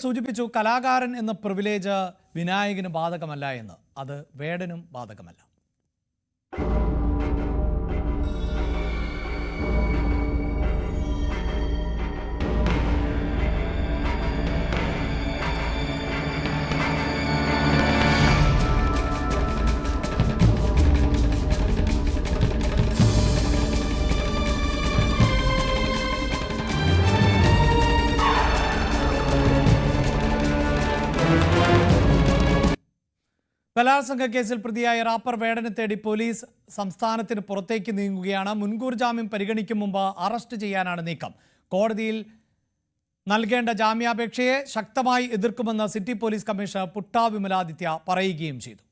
സൂചിപ്പിച്ചു കലാകാരൻ എന്ന പ്രിവിലേജ് വിനായകന് ബാധകമല്ല എന്ന്. അത് വേടനും ബാധകമല്ല. ബലാത്സംഗ കേസിൽ പ്രതിയായ റാപ്പർ വേടനെ തേടി പോലീസ് സംസ്ഥാനത്തിന് പുറത്തേക്ക് നീങ്ങുകയാണ്. മുൻകൂർ ജാമ്യം പരിഗണിക്കും മുമ്പ് അറസ്റ്റ് ചെയ്യാനാണ് നീക്കം. കോടതിയിൽ നൽകേണ്ട ജാമ്യാപേക്ഷയെ ശക്തമായി എതിർക്കുമെന്ന് സിറ്റി പോലീസ് കമ്മീഷണർ പുട്ടാ വിമലാദിത്യ പറയുകയും ചെയ്തു.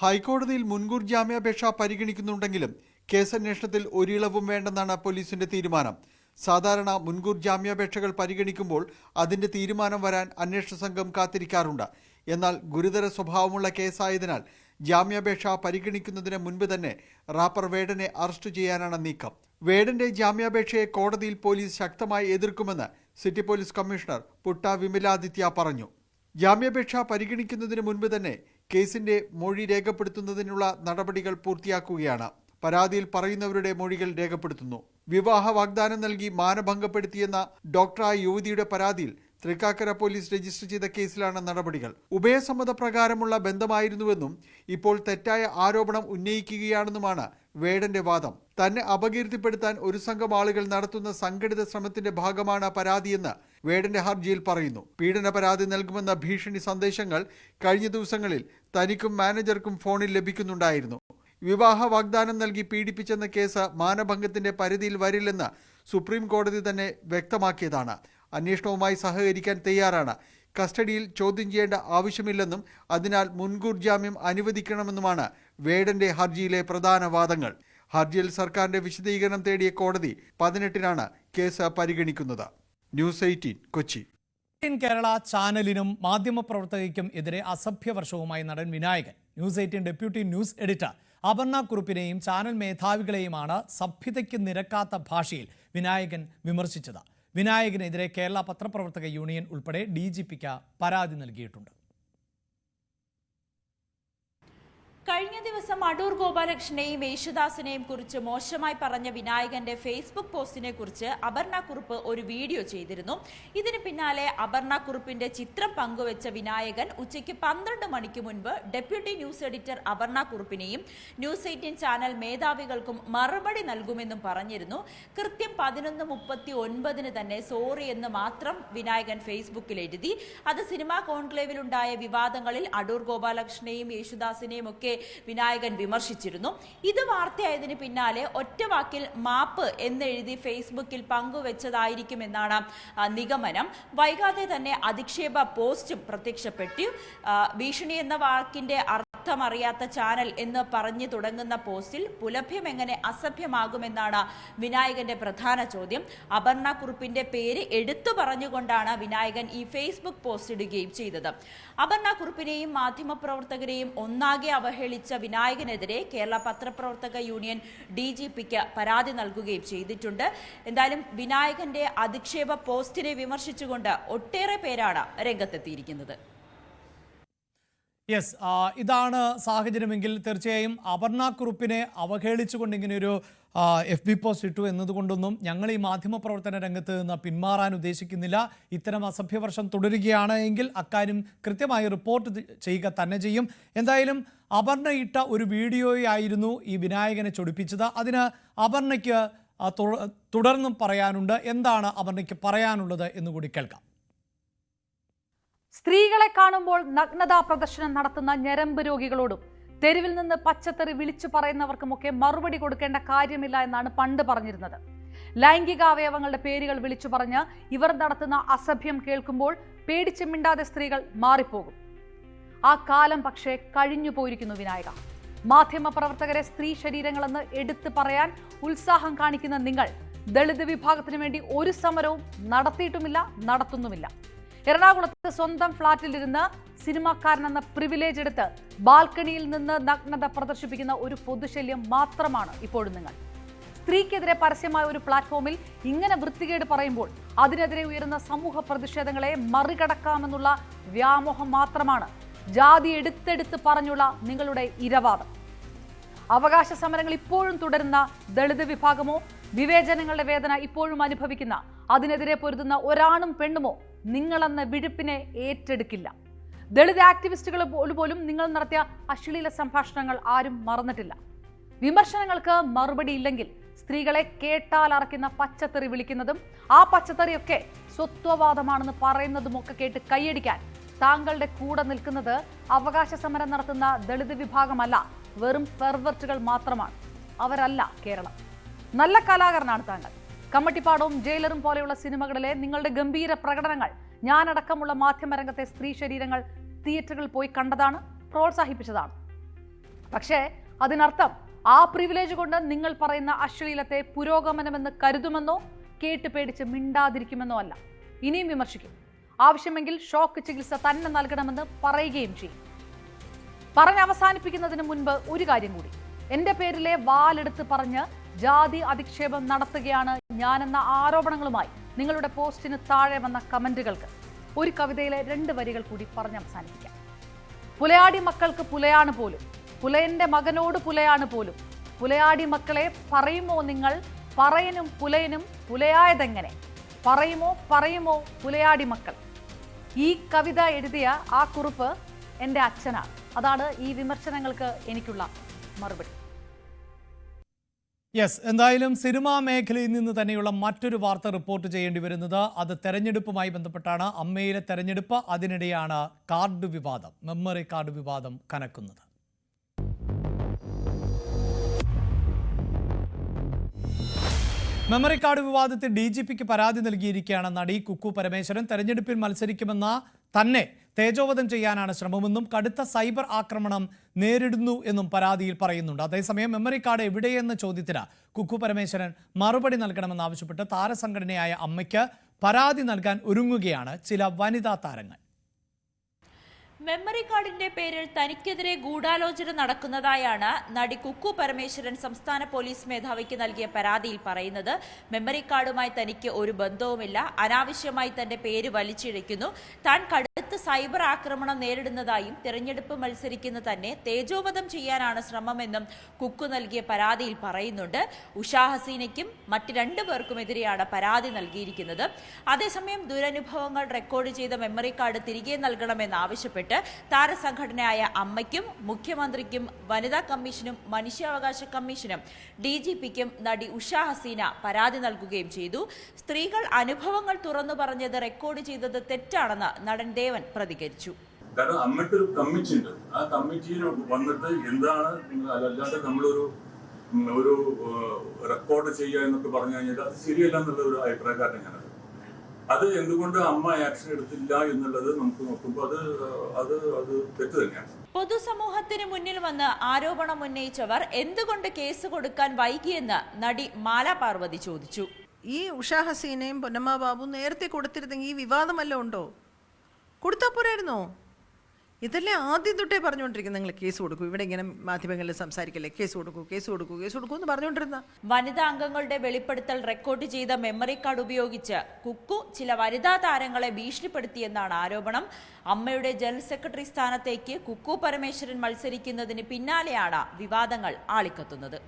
ഹൈക്കോടതിയിൽ മുൻകൂർ ജാമ്യാപേക്ഷ പരിഗണിക്കുന്നുണ്ടെങ്കിലും കേസന്വേഷണത്തിൽ ഒരിളവും വേണ്ടെന്നാണ് പോലീസിന്റെ തീരുമാനം. സാധാരണ മുൻകൂർ ജാമ്യാപേക്ഷകൾ പരിഗണിക്കുമ്പോൾ അതിന്റെ തീരുമാനം വരാൻ അന്വേഷണ സംഘം കാത്തിരിക്കാറുണ്ട്. എന്നാൽ ഗുരുതര സ്വഭാവമുള്ള കേസായതിനാൽ ജാമ്യാപേക്ഷ പരിഗണിക്കുന്നതിന് മുൻപ് തന്നെ റാപ്പർ വേടനെ അറസ്റ്റ് ചെയ്യാനാണ് നീക്കം. വേടന്റെ ജാമ്യാപേക്ഷയെ കോടതിയിൽ പോലീസ് ശക്തമായി എതിർക്കുമെന്ന് സിറ്റി പോലീസ് കമ്മീഷണർ പുട്ടാ വിമലാദിത്യ പറഞ്ഞു. ജാമ്യാപേക്ഷ പരിഗണിക്കുന്നതിന് മുൻപ് തന്നെ കേസിന്റെ മൊഴി രേഖപ്പെടുത്തുന്നതിനുള്ള നടപടികൾ പൂർത്തിയാക്കുകയാണ്. പരാതിയിൽ പറയുന്നവരുടെ മൊഴികൾ രേഖപ്പെടുത്തുന്നു. വിവാഹ വാഗ്ദാനം നൽകി മാനഭംഗപ്പെടുത്തിയെന്ന ഡോക്ടറായ യുവതിയുടെ പരാതിയിൽ തൃക്കാക്കര പോലീസ് രജിസ്റ്റർ ചെയ്ത കേസിലാണ് നടപടികൾ. ഉഭയസമ്മതപ്രകാരമുള്ള ബന്ധമായിരുന്നുവെന്നും ഇപ്പോൾ തെറ്റായ ആരോപണം ഉന്നയിക്കുകയാണെന്നുമാണ് വേടന്റെ വാദം. തന്നെ അപകീർത്തിപ്പെടുത്താൻ ഒരു സംഘം ആളുകൾ നടത്തുന്ന സംഘടിത ശ്രമത്തിന്റെ ഭാഗമാണ് പരാതിയെന്ന് വേടന്റെ ഹർജിയിൽ പറയുന്നു. പീഡന പരാതി നൽകുമെന്ന ഭീഷണി സന്ദേശങ്ങൾ കഴിഞ്ഞ ദിവസങ്ങളിൽ തനിക്കും മാനേജർക്കും ഫോണിൽ ലഭിക്കുന്നുണ്ടായിരുന്നു. വിവാഹ വാഗ്ദാനം നൽകി പീഡിപ്പിച്ചെന്ന കേസ് മാനഭംഗത്തിന്റെ പരിധിയിൽ വരില്ലെന്ന് സുപ്രീം കോടതി തന്നെ വ്യക്തമാക്കിയതാണ്. അന്വേഷണവുമായി സഹകരിക്കാൻ തയ്യാറാണ്. കസ്റ്റഡിയിൽ ചോദ്യം ചെയ്യേണ്ട ആവശ്യമില്ലെന്നും അതിനാൽ മുൻകൂർ ജാമ്യം അനുവദിക്കണമെന്നുമാണ് വേടന്റെ ഹർജിയിലെ പ്രധാന വാദങ്ങൾ. ഹർജിയിൽ സർക്കാരിന്റെ വിശദീകരണം തേടിയ കോടതി 18-നാണ് കേസ് പരിഗണിക്കുന്നത്. ന്യൂസ് 18 കൊച്ചി. കേരള ചാനലിനും മാധ്യമപ്രവർത്തകയ്ക്കും എതിരെ അസഭ്യവർഷവുമായി നടൻ Vinayakan. News 18 deputy news editor Aparna കുറുപ്പിനെയും ചാനൽ മേധാവികളെയുമാണ് സഭ്യതയ്ക്ക് നിരക്കാത്ത ഭാഷയിൽ വിനായകൻ വിമർശിച്ചത്. വിനായകനെതിരെ കേരള പത്രപ്രവർത്തക യൂണിയൻ ഉൾപ്പെടെ DGPക്ക് പരാതി നൽകിയിട്ടുണ്ട്. കഴിഞ്ഞ ദിവസം അടൂർ ഗോപാലകൃഷ്ണനെയും യേശുദാസിനെയും കുറിച്ച് മോശമായി പറഞ്ഞ വിനായകന്റെ ഫേസ്ബുക്ക് പോസ്റ്റിനെ കുറിച്ച് അപർണ കുറുപ്പ് ഒരു വീഡിയോ ചെയ്തിരുന്നു. ഇതിന് പിന്നാലെ അപർണ കുറുപ്പിന്റെ ചിത്രം പങ്കുവെച്ച വിനായകൻ ഉച്ചയ്ക്ക് 12 മണിക്ക് മുൻപ് ഡെപ്യൂട്ടി ന്യൂസ് എഡിറ്റർ അപർണ കുറുപ്പിനെയും ന്യൂസ് 18 ചാനൽ മേധാവികൾക്കും മറുപടി നൽകുമെന്നും പറഞ്ഞിരുന്നു. കൃത്യം 11:39 തന്നെ സോറി എന്ന് മാത്രം വിനായകൻ ഫേസ്ബുക്കിൽ എഴുതി. അത് സിനിമാ കോൺക്ലേവിലുണ്ടായ വിവാദങ്ങളിൽ അടൂർ ഗോപാലകൃഷ്ണനെയും യേശുദാസിനെയും ഒക്കെ വിനായകൻ വിമർശിച്ചിരുന്നു. ഇത് വാർത്തയായതിനു പിന്നാലെ ഒറ്റവാക്കിൽ മാപ്പ് എന്നെഴുതി ഫേസ്ബുക്കിൽ പങ്കുവെച്ചതായിരിക്കുമെന്നാണ് നിഗമനം. വൈകാതെ തന്നെ അധിക്ഷേപ പോസ്റ്റും പ്രത്യക്ഷപ്പെട്ടു. ഭീഷണി എന്ന വാക്കിന്റെ അർത്ഥമറിയാത്ത ചാനൽ എന്ന് പറഞ്ഞു തുടങ്ങുന്ന പോസ്റ്റിൽ പുലഭ്യം എങ്ങനെ അസഭ്യമാകുമെന്നാണ് വിനായകന്റെ പ്രധാന ചോദ്യം. അപർണ കുറുപ്പിന്റെ പേര് എടുത്തു പറഞ്ഞുകൊണ്ടാണ് വിനായകൻ ഈ ഫേസ്ബുക്ക് പോസ്റ്റ് ഇടുകയും ചെയ്തത്. അപർണ കുറുപ്പിനെയും മാധ്യമപ്രവർത്തകരെയും ഒന്നാകെ അവഹേളിച്ച വിനായകനെതിരെ കേരള പത്രപ്രവർത്തക യൂണിയൻ DGPക്ക് പരാതി നൽകുകയും ചെയ്തിട്ടുണ്ട്. എന്തായാലും വിനായകന്റെ അധിക്ഷേപ പോസ്റ്റിനെ വിമർശിച്ചുകൊണ്ട് ഒട്ടേറെ പേരാണ് രംഗത്തെത്തിയിരിക്കുന്നത്. യെസ്, ഇതാണ് സാഹചര്യമെങ്കിൽ തീർച്ചയായും അപർണ കുറുപ്പിനെ അവഹേളിച്ചുകൊണ്ട് ഇങ്ങനെയൊരു FB പോസ്റ്റ് ഇട്ടു എന്നതുകൊണ്ടൊന്നും ഞങ്ങൾ ഈ മാധ്യമപ്രവർത്തന രംഗത്ത് നിന്ന് പിന്മാറാൻ ഉദ്ദേശിക്കുന്നില്ല. ഇത്തരം അസഭ്യവർഷം തുടരുകയാണ് എങ്കിൽ അക്കാര്യം കൃത്യമായി റിപ്പോർട്ട് ചെയ്യുക തന്നെ ചെയ്യും. എന്തായാലും അപർണ ഇട്ട ഒരു വീഡിയോയായിരുന്നു ഈ വിനായകനെ ചൊടിപ്പിച്ചത്. അതിന് അപർണയ്ക്ക് തുടർന്നും പറയാനുണ്ട്. എന്താണ് അപർണയ്ക്ക് പറയാനുള്ളത് എന്നുകൂടി കേൾക്കാം. സ്ത്രീകളെ കാണുമ്പോൾ നഗ്നതാ പ്രദർശനം നടത്തുന്ന ഞരമ്പ് രോഗികളോടും തെരുവിൽ നിന്ന് പച്ചത്തെറി വിളിച്ചു പറയുന്നവർക്കുമൊക്കെ മറുപടി കൊടുക്കേണ്ട കാര്യമില്ല എന്നാണ് പണ്ട് പറഞ്ഞിരുന്നത്. ലൈംഗികാവയവങ്ങളുടെ പേരുകൾ വിളിച്ചു പറഞ്ഞ് ഇവർ നടത്തുന്ന അസഭ്യം കേൾക്കുമ്പോൾ പേടിച്ച് മിണ്ടാതെ സ്ത്രീകൾ മാറിപ്പോകും. ആ കാലം പക്ഷേ കഴിഞ്ഞു പോയിരിക്കുന്നു വിനായക. മാധ്യമപ്രവർത്തകരെ സ്ത്രീ ശരീരങ്ങളെന്ന് എടുത്തു പറയാൻ ഉത്സാഹം കാണിക്കുന്ന നിങ്ങൾ ദളിത് വിഭാഗത്തിനു വേണ്ടി ഒരു സമരവും നടത്തിയിട്ടുമില്ല, നടത്തുന്നുമില്ല. എറണാകുളത്ത് സ്വന്തം ഫ്ളാറ്റിലിരുന്ന് സിനിമാക്കാരനെന്ന പ്രിവിലേജ് എടുത്ത് ബാൽക്കണിയിൽ നിന്ന് നഗ്നത പ്രദർശിപ്പിക്കുന്ന ഒരു പൊതുശല്യം മാത്രമാണ് ഇപ്പോഴും നിങ്ങൾ. സ്ത്രീക്കെതിരെ പരസ്യമായ ഒരു പ്ലാറ്റ്ഫോമിൽ ഇങ്ങനെ വൃത്തികേട് പറയുമ്പോൾ അതിനെതിരെ ഉയരുന്ന സമൂഹ പ്രതിഷേധങ്ങളെ മറികടക്കാമെന്നുള്ള വ്യാമോഹം മാത്രമാണ് ജാതി എടുത്തെടുത്ത് പറഞ്ഞുള്ള നിങ്ങളുടെ ഇരവാദം. അവകാശ സമരങ്ങൾ ഇപ്പോഴും തുടരുന്ന ദളിത് വിഭാഗമോ വിവേചനങ്ങളുടെ വേദന ഇപ്പോഴും അനുഭവിക്കുന്ന അതിനെതിരെ പൊരുതുന്ന ഒരാണും പെണ്ണുമോ നിങ്ങളെന്ന വിഴുപ്പിനെ ഏറ്റെടുക്കില്ല. ദളിത് ആക്ടിവിസ്റ്റുകൾ പോലും നിങ്ങൾ നടത്തിയ അശ്ലീല സംഭാഷണങ്ങൾ ആരും മറന്നിട്ടില്ല. വിമർശനങ്ങൾക്ക് മറുപടി ഇല്ലെങ്കിൽ സ്ത്രീകളെ കേട്ടാൽ അറക്കുന്ന പച്ചത്തെറി വിളിക്കുന്നതും ആ പച്ചത്തെറിയൊക്കെ സ്വത്വവാദമാണെന്ന് പറയുന്നതുമൊക്കെ കേട്ട് കൈയടിക്കാൻ താങ്കളുടെ കൂടെ നിൽക്കുന്നത് അവകാശ സമരം നടത്തുന്ന ദളിത് വിഭാഗമല്ല, വെറും പെർവർട്ടുകൾ മാത്രമാണ്. അവരല്ല കേരളം. നല്ല കലാകാരനാണ് താങ്കൾ. കമ്മട്ടിപ്പാടവും ജയിലറും പോലെയുള്ള സിനിമകളിലെ നിങ്ങളുടെ ഗംഭീര പ്രകടനങ്ങൾ ഞാനടക്കമുള്ള മാധ്യമരംഗത്തെ സ്ത്രീ ശരീരങ്ങൾ തിയേറ്ററുകളിൽ പോയി കണ്ടതാണ്, പ്രോത്സാഹിപ്പിച്ചതാണ്. പക്ഷേ അതിനർത്ഥം ആ പ്രിവിലേജ് കൊണ്ട് നിങ്ങൾ പറയുന്ന അശ്ലീലത്തെ പുരോഗമനമെന്ന് കരുതുമെന്നോ കേട്ട് പേടിച്ച് മിണ്ടാതിരിക്കുമെന്നോ അല്ല. ഇനിയും വിമർശിക്കും. ആവശ്യമെങ്കിൽ ഷോക്ക് ചികിത്സ തന്നെ നൽകണമെന്ന് പറയുകയും ചെയ്യും. അവസാനിപ്പിക്കുന്നതിന് മുൻപ് ഒരു കാര്യം കൂടി. എന്റെ പേരിലെ വാലെടുത്ത് പറഞ്ഞ് ജാതി അധിക്ഷേപം നടത്തുകയാണ് ഞാനെന്ന ആരോപണങ്ങളുമായി നിങ്ങളുടെ പോസ്റ്റിന് താഴെ വന്ന കമന്റുകൾക്ക് ഒരു കവിതയിലെ 2 വരികൾ കൂടി അവസാനിപ്പിക്കാം. പുലയാടി മക്കൾക്ക് പുലയാണ് പോലും, പുലയന്റെ മകനോട് പുലയാണ് പോലും, പുലയാടി മക്കളെ പറയുമോ നിങ്ങൾ, പറയനും പുലയനും പുലയായതെങ്ങനെ, പറയുമോ പുലയാടി മക്കൾ. ഈ കവിത എഴുതിയ ആ കുറിപ്പ് എൻ്റെ അച്ഛനാണ്. അതാണ് ഈ വിമർശനങ്ങൾക്ക് എനിക്കുള്ള മറുപടി. യെസ്, എന്തായാലും സിനിമാ മേഖലയിൽ നിന്ന് തന്നെയുള്ള മറ്റൊരു വാർത്ത റിപ്പോർട്ട് ചെയ്യേണ്ടി വരുന്നത് അത് തെരഞ്ഞെടുപ്പുമായി ബന്ധപ്പെട്ടാണ്. അമ്മയിലെ തെരഞ്ഞെടുപ്പ്, അതിനിടെയാണ് കാർഡ് വിവാദം, മെമ്മറി കാർഡ് വിവാദം കനക്കുന്നത്. മെമ്മറി കാർഡ് വിവാദത്തിൽ DGPക്ക് പരാതി നൽകിയിരിക്കുകയാണ് നടി കുക്കു പരമേശ്വരൻ. തെരഞ്ഞെടുപ്പിൽ മത്സരിക്കുമെന്ന തന്നെ തേജോവധം ചെയ്യാനാണ് ശ്രമമെന്നും കടുത്ത സൈബർ ആക്രമണം നേരിടുന്നു എന്നും പരാതിയിൽ പറയുന്നുണ്ട്. അതേസമയം മെമ്മറി കാർഡ് എവിടെയെന്ന ചോദ്യത്തിന് കുക്കു പരമേശ്വരൻ മറുപടി നൽകണമെന്നാവശ്യപ്പെട്ട് താരസംഘടനയായ അമ്മയ്ക്ക് പരാതി നൽകാൻ ഒരുങ്ങുകയാണ് ചില വനിതാ താരങ്ങൾ. മെമ്മറി കാർഡിന്റെ പേരിൽ തനിക്കെതിരെ ഗൂഢാലോചന നടക്കുന്നതായാണ് നടി കുക്കു പരമേശ്വരൻ സംസ്ഥാന പോലീസ് മേധാവിക്ക് നൽകിയ പരാതിയിൽ പറയുന്നത്. മെമ്മറി കാർഡുമായി തനിക്ക് ഒരു ബന്ധവുമില്ല, അനാവശ്യമായി തന്റെ പേര് വലിച്ചിഴയ്ക്കുന്നു, താൻ കടുത്ത സൈബർ ആക്രമണം നേരിടുന്നതായും തെരഞ്ഞെടുപ്പ് മത്സരിക്കുന്ന തന്നെ തേജോവധം ചെയ്യാനാണ് ശ്രമമെന്നും കുക്കു നൽകിയ പരാതിയിൽ പറയുന്നുണ്ട്. ഉഷാ ഹസീനയ്ക്കും മറ്റ് 2 പേർക്കുമെതിരെയാണ് പരാതി നൽകിയിരിക്കുന്നത്. അതേസമയം ദുരനുഭവങ്ങൾ റെക്കോർഡ് ചെയ്ത മെമ്മറി കാർഡ് തിരികെ നൽകണമെന്നാവശ്യപ്പെട്ട് താരസംഘടനയായ അമ്മയ്ക്കും മുഖ്യമന്ത്രിക്കും വനിതാ കമ്മീഷനും മനുഷ്യാവകാശ കമ്മീഷനും DGPക്കും നടി ഉഷാ ഹസീന പരാതി നൽകുകയും ചെയ്തു. സ്ത്രീകൾ അനുഭവങ്ങൾ തുറന്നു പറഞ്ഞത് റെക്കോർഡ് ചെയ്തത് തെറ്റാണെന്ന് നടൻ ദേവൻ പ്രതികരിച്ചു. കാരണം അമ്മയ്ക്ക് ഒരു കമ്മിറ്റി ഉണ്ട്. ആ കമ്മിറ്റിയിൽ വന്നിട്ട് എന്താണ്, അല്ലാതെ നമ്മളൊരു റെക്കോർഡ് ചെയ്യുക എന്നൊക്കെ പറഞ്ഞു കഴിഞ്ഞാൽ അത് ശരിയല്ല എന്നുള്ള ഒരു അഭിപ്രായക്കാരൻ ഞാനത്. അത് എന്തുകൊണ്ട് അമ്മ ആക്ഷൻ എടുത്തില്ല എന്നുള്ളത് നമുക്ക് നോക്കുമ്പോൾ അത് തെറ്റ് തന്നെയാണ്. പൊതുസമൂഹത്തിന് മുന്നിൽ വന്ന് ആരോപണം ഉന്നയിച്ചവർ എന്തുകൊണ്ട് കേസ് കൊടുക്കാൻ വൈകിയെന്ന് നടി മാല പാർവതി ചോദിച്ചു. ഈ ഉഷാ ഹസീനയും പൊന്നമ്മ ബാബു നേരത്തെ കൊടുത്തിരുന്നെങ്കിൽ ഈ വിവാദമല്ലോ ഉണ്ടോ? കൊടുത്താൽ പോരായിരുന്നോ? ഇതല്ലേ ആദ്യം തൊട്ടേ പറഞ്ഞുകൊണ്ടിരിക്കുന്നത്, നിങ്ങൾ കേസ് കൊടുക്കൂ, ഇവിടെ ഇങ്ങനെ മാധ്യമങ്ങളിൽ സംസാരിക്കല്ലേ, കേസ് കൊടുക്കൂ എന്ന് പറഞ്ഞുകൊണ്ടിരുന്ന. വനിതാ അംഗങ്ങളുടെ വെളിപ്പെടുത്തൽ റെക്കോർഡ് ചെയ്ത മെമ്മറി കാർഡ് ഉപയോഗിച്ച് കുക്കു ചില വനിതാ താരങ്ങളെ ഭീഷണിപ്പെടുത്തിയെന്നാണ് ആരോപണം. അമ്മയുടെ ജനറൽ സെക്രട്ടറി സ്ഥാനത്തേക്ക് കുക്കു പരമേശ്വരൻ മത്സരിക്കുന്നതിന് പിന്നാലെയാണ് വിവാദങ്ങൾ ആളിക്കത്തുന്നത്.